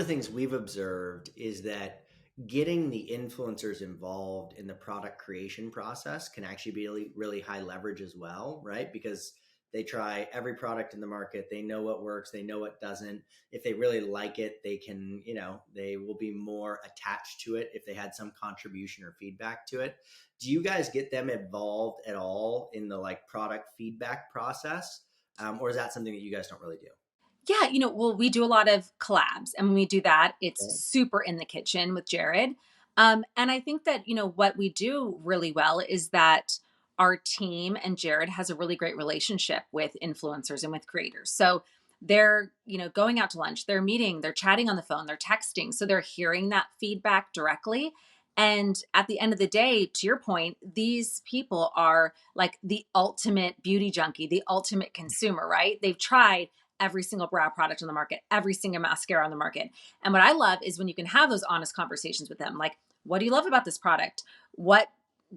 the things we've observed is that getting the influencers involved in the product creation process can actually be really, really high leverage as well, right? Because they try every product in the market. They know what works. They know what doesn't. If they really like it, they can, they will be more attached to it if they had some contribution or feedback to it. Do you guys get them involved at all in the like product feedback process? Or is that something that you guys don't really do? Yeah, well, we do a lot of collabs, and when we do that, it's super in the kitchen with Jared. And I think that, what we do really well is that our team and Jared has a really great relationship with influencers and with creators. So they're, going out to lunch, they're meeting, they're chatting on the phone, they're texting. So they're hearing that feedback directly. And at the end of the day, to your point, these people are like the ultimate beauty junkie, the ultimate consumer, right? They've tried every single brow product on the market, every single mascara on the market. And what I love is when you can have those honest conversations with them. Like, what do you love about this product? What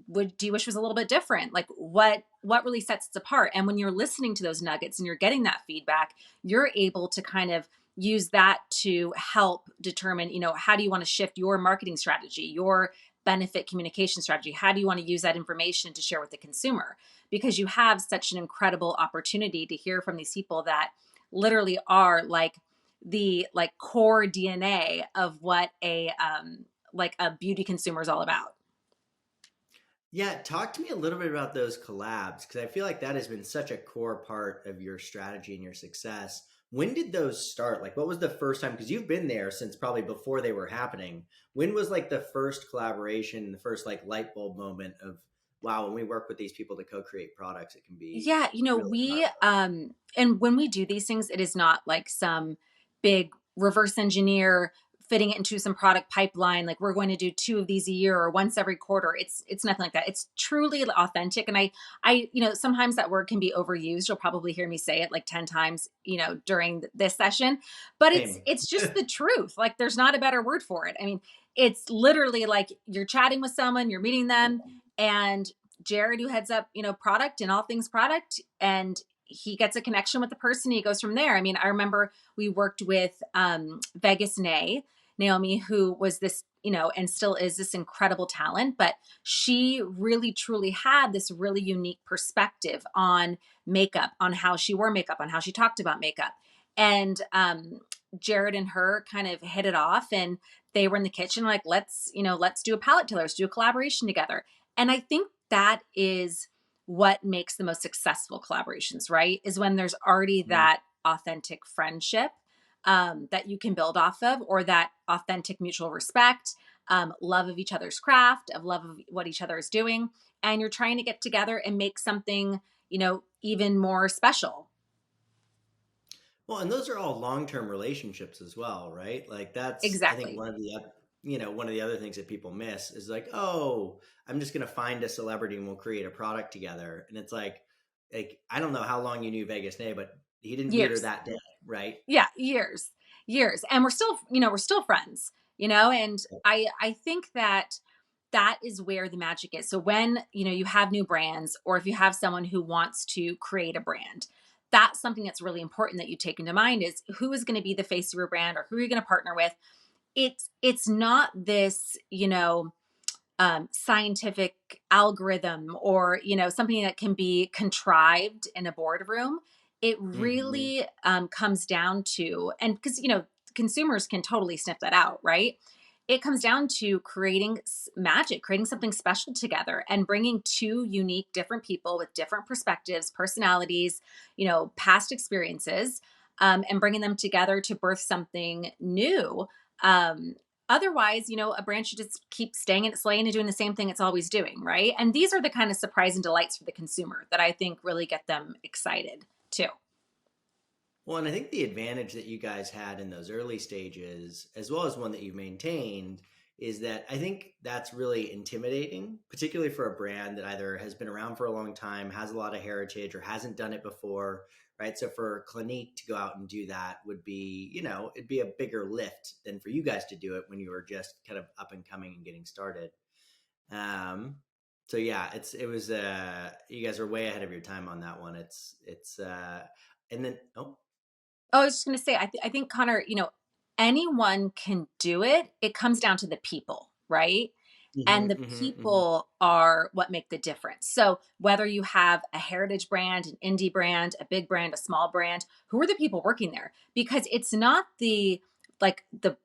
would do you wish was a little bit different? Like what really sets it apart? And when you're listening to those nuggets and you're getting that feedback, you're able to kind of use that to help determine, how do you want to shift your marketing strategy, your benefit communication strategy? How do you want to use that information to share with the consumer? Because you have such an incredible opportunity to hear from these people that literally are like core DNA of what a beauty consumer is all about. Yeah, talk to me a little bit about those collabs because I feel like that has been such a core part of your strategy and your success. When did those start? Like, what was the first time? Because you've been there since probably before they were happening. When was like the first collaboration, the first like light bulb moment of, wow, when we work with these people to co-create products, it can be Yeah, really we powerful. and when we do these things, it is not like some big reverse engineer fitting it into some product pipeline like we're going to do two of these a year or once every quarter. It's nothing like that. It's truly authentic. And I sometimes that word can be overused. You'll probably hear me say it like 10 times, during this session, but it's Same. it's just the truth. Like there's not a better word for it. I mean, it's literally like you're chatting with someone, you're meeting them, and Jared, who heads up, product and all things product, and he gets a connection with the person. He goes from there. I mean, I remember we worked with Vegas Naomi, who was this, and still is this incredible talent, but she really truly had this really unique perspective on makeup, on how she wore makeup, on how she talked about makeup. And Jared and her kind of hit it off, and they were in the kitchen like, let's do a palette together, let's do a collaboration together. And I think that is what makes the most successful collaborations, right? Is when there's already Mhm. that authentic friendship that you can build off of, or that authentic mutual respect, love of each other's craft, of love of what each other is doing. And you're trying to get together and make something, even more special. Well, and those are all long-term relationships as well, right? Like that's I think Exactly. one of the other things that people miss is like, "Oh, I'm just going to find a celebrity and we'll create a product together." And it's like I don't know how long you knew Vegas Nay, but he didn't meet her Years. that day, right? Yeah, years. And we're still friends, and I think that that is where the magic is. So when, you have new brands, or if you have someone who wants to create a brand, that's something that's really important that you take into mind is who is going to be the face of your brand, or who are you going to partner with. It's not this, scientific algorithm, or something that can be contrived in a boardroom. It Hmm. really comes down to, and because consumers can totally sniff that out, right? It comes down to creating magic, creating something special together, and bringing two unique different people with different perspectives, personalities, past experiences, and bringing them together to birth something new. um, Otherwise, a brand should just keep staying in its lane and doing the same thing it's always doing, right? And these are the kind of surprise and delights for the consumer that I think really get them excited too. Well, and I think the advantage that you guys had in those early stages, as well as one that you've maintained, is that I think that's really intimidating, particularly for a brand that either has been around for a long time, has a lot of heritage, or hasn't done it before, right? So for Clinique to go out and do that would be, it'd be a bigger lift than for you guys to do it when you were just kind of up and coming and getting started. Um, so yeah, it was you guys are way ahead of your time on that one. And then oh Oh, I was just going to say, I think Connor, anyone can do it. It comes down to the people, right? And Hmm. the Hmm. Hmm. people are what make the difference. So whether you have a heritage brand, an indie brand, a big brand, a small brand, who are the people working there? Because it's not the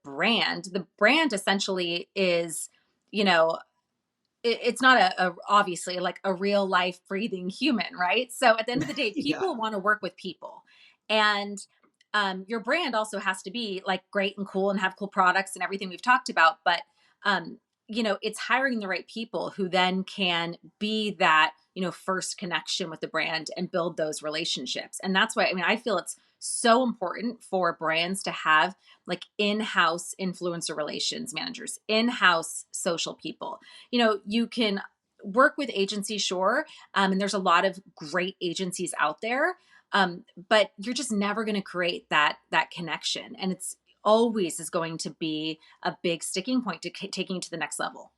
brand essentially is, you know, it's not a obviously like a real life breathing human, right? So at the end of the day, Yeah. people want to work with people, and your brand also has to be like great and cool and have cool products and everything we've talked about. But um, it's hiring the right people who then can be that first connection with the brand and build those relationships. And that's why, I mean, I feel it's so important for brands to have like in-house influencer relations managers, in-house social people. You can work with agencies, sure. And there's a lot of great agencies out there. But you're just never going to create that connection. And it's always is going to be a big sticking point to taking it to the next level.